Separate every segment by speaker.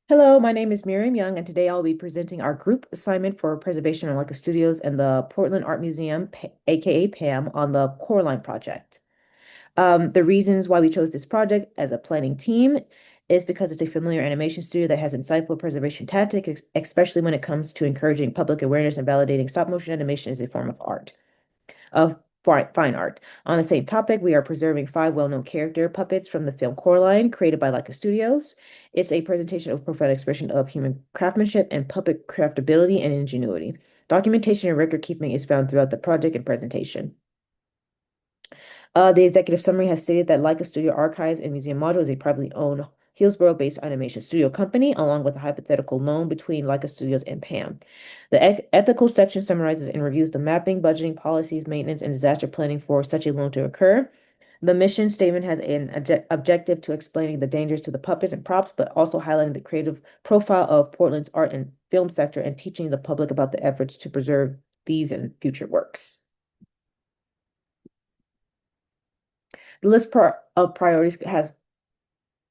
Speaker 1: Hello, my name is Miriam Young, and today I'll be presenting our group assignment for preservation on LIKA Studios and the Portland Art Museum, aka PAM, on the Coraline project. The reasons why we chose this project as a planning team is because it's a familiar animation studio that has insightful preservation tactics, especially when it comes to encouraging public awareness and validating stop motion animation as a form of art of fine art. On the same topic, we are preserving five well-known character puppets from the film Coraline, created by LIKA Studios. It's a presentation of prophetic expression of human craftsmanship and puppet craftability and ingenuity. Documentation and record keeping is found throughout the project and presentation. The executive summary has stated that LIKA Studio Archives and Museum Module is a privately owned Hillsborough-based animation studio company, along with a hypothetical loan between LIKA Studios and PAM. The ethical section summarizes and reviews the mapping, budgeting, policies, maintenance, and disaster planning for such a loan to occur. The mission statement has an objective to explaining the dangers to the puppets and props, but also highlighting the creative profile of Portland's art and film sector and teaching the public about the efforts to preserve these and future works. The list of priorities has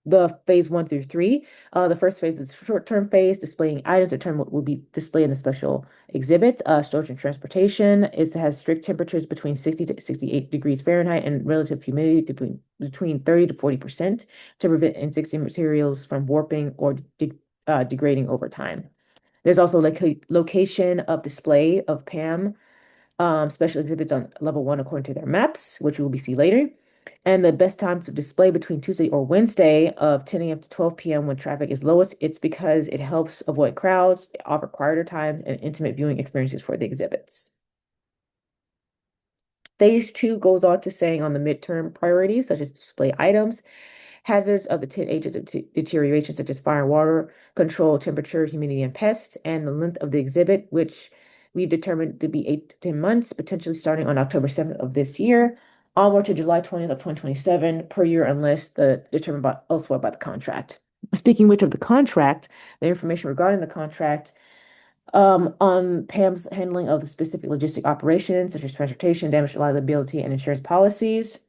Speaker 1: the phase 1 through 3. The first phase is short-term phase, displaying items. Determine what will be displayed in the special exhibit. Storage and transportation. It has strict temperatures between 60 to 68 degrees Fahrenheit and relative humidity between 30 to 40% to prevent existing materials from warping or degrading over time. There's also location of display of PAM special exhibits on level 1 according to their maps, which we will see later. And the best times to display between Tuesday or Wednesday of 10 a.m. to 12 p.m. when traffic is lowest. It's because it helps avoid crowds, offer quieter times, and intimate viewing experiences for the exhibits. Phase 2 goes on to saying on the midterm priorities, such as display items, hazards of the 10 agents of deterioration, such as fire and water, control, temperature, humidity, and pests, and the length of the exhibit, which we've determined to be 8 to 10 months, potentially starting on October 7th of this year, onward to July 20th of 2027 per year, unless determined by elsewhere by the contract. Speaking which of the contract, the information regarding the contract on PAM's handling of the specific logistic operations, such as transportation, damage liability, and insurance policies,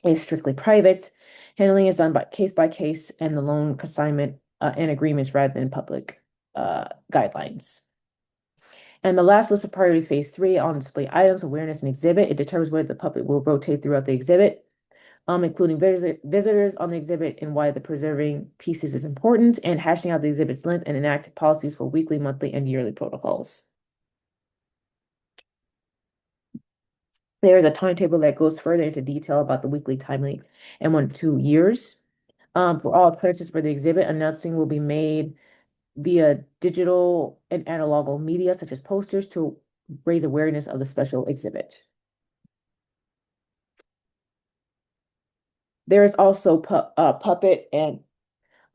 Speaker 1: is strictly private. Handling is done by case, and the loan consignment and agreements rather than public guidelines. And the last list of priorities, phase 3, on display items, awareness, and exhibit. It determines whether the puppet will rotate throughout the exhibit, including visitors on the exhibit and why the preserving pieces is important, and hashing out the exhibit's length and enact policies for weekly, monthly, and yearly protocols. There is a timetable that goes further into detail about the weekly, timely, and 1 to 2 years. For all appearances for the exhibit, announcing will be made via digital and analog media, such as posters, to raise awareness of the special exhibit. There is also puppet and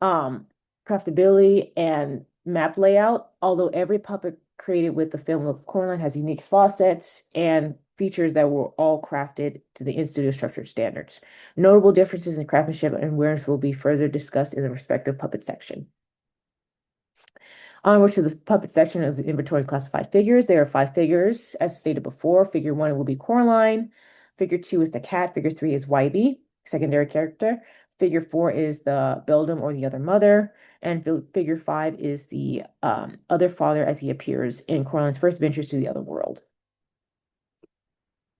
Speaker 1: craftability and map layout, although every puppet created with the film of Coraline has unique faucets and features that were all crafted to the in-studio structured standards. Notable differences in craftsmanship and awareness will be further discussed in the respective puppet section. Onward to the puppet section is the inventory of classified figures. There are 5 figures, as stated before. Figure 1 will be Coraline. Figure 2 is the cat. Figure 3 is Wybie, secondary character. Figure 4 is the Beldam or the other mother. And figure 5 is the other father as he appears in Coraline's first ventures to the other world.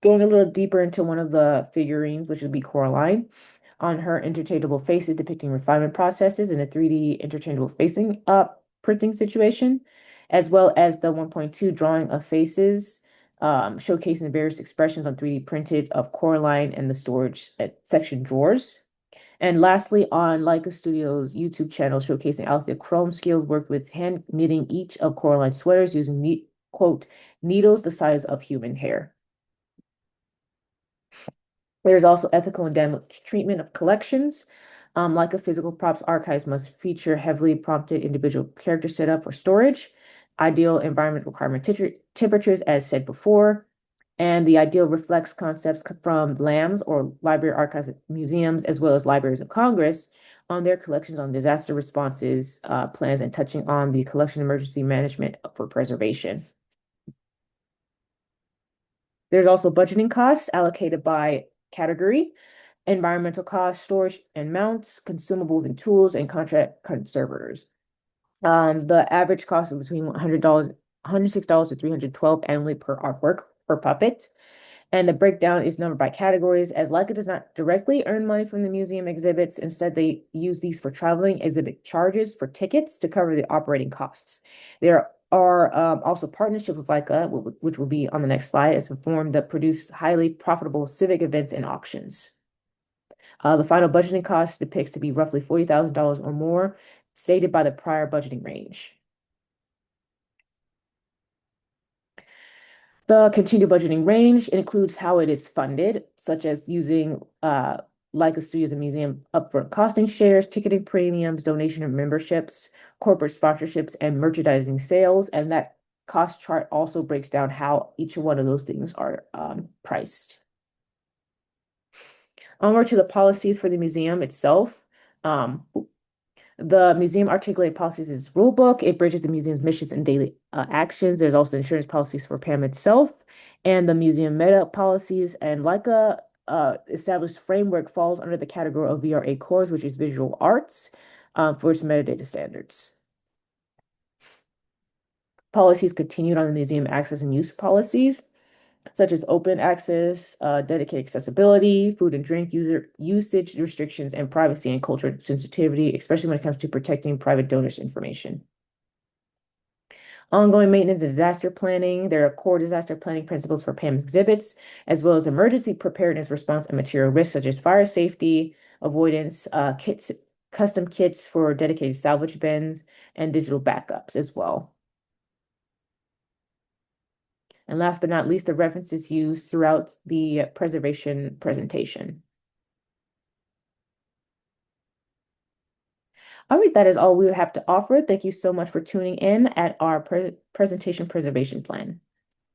Speaker 1: Going a little deeper into one of the figurines, which would be Coraline, on her interchangeable faces depicting refinement processes in a 3D interchangeable facing printing situation, as well as the 1.2 drawing of faces, showcasing the various expressions on 3D printed of Coraline and the storage section drawers. And lastly, on LIKA Studios YouTube channel, showcasing Althea chrome skills, worked with hand knitting each of Coraline's sweaters using quote, needles the size of human hair. There's also ethical and damage treatment of collections. Like a physical props, archives must feature heavily prompted individual character setup for storage, ideal environment requirement temperatures, as said before, and the ideal reflects concepts from LAMs or Library Archives Museums, as well as Libraries of Congress, on their collections on disaster responses plans and touching on the collection emergency management for preservation. There's also budgeting costs allocated by category, environmental costs, storage and mounts, consumables and tools, and contract conservators. The average cost is between $106 to 312 annually per artwork per puppet. And the breakdown is numbered by categories, as Leica does not directly earn money from the museum exhibits. Instead, they use these for traveling exhibit charges for tickets to cover the operating costs. There are also partnerships with Leica, which will be on the next slide, as a firm that produce highly profitable civic events and auctions. The final budgeting cost depicts to be roughly $40,000 or more, stated by the prior budgeting range. The continued budgeting range includes how it is funded, such as using LIKA Studios and Museum upfront costing shares, ticketing premiums, donation of memberships, corporate sponsorships, and merchandising sales. And that cost chart also breaks down how each one of those things are priced. Onward to the policies for the museum itself. Um, the museum articulated policies in its rule book. It bridges the museum's missions and daily actions. There's also insurance policies for PAM itself and the museum meta policies. And like a established framework falls under the category of VRA cores, which is visual arts, for its metadata standards. Policies continued on the museum access and use policies, such as open access, dedicated accessibility, food and drink user usage restrictions, and privacy and cultural sensitivity, especially when it comes to protecting private donors' information. Ongoing maintenance and disaster planning. There are core disaster planning principles for PAM exhibits, as well as emergency preparedness response and material risks, such as fire safety, avoidance, kits, custom kits for dedicated salvage bins, and digital backups as well. And last but not least, the references used throughout the preservation presentation. All right, that is all we have to offer. Thank you so much for tuning in at our presentation preservation plan.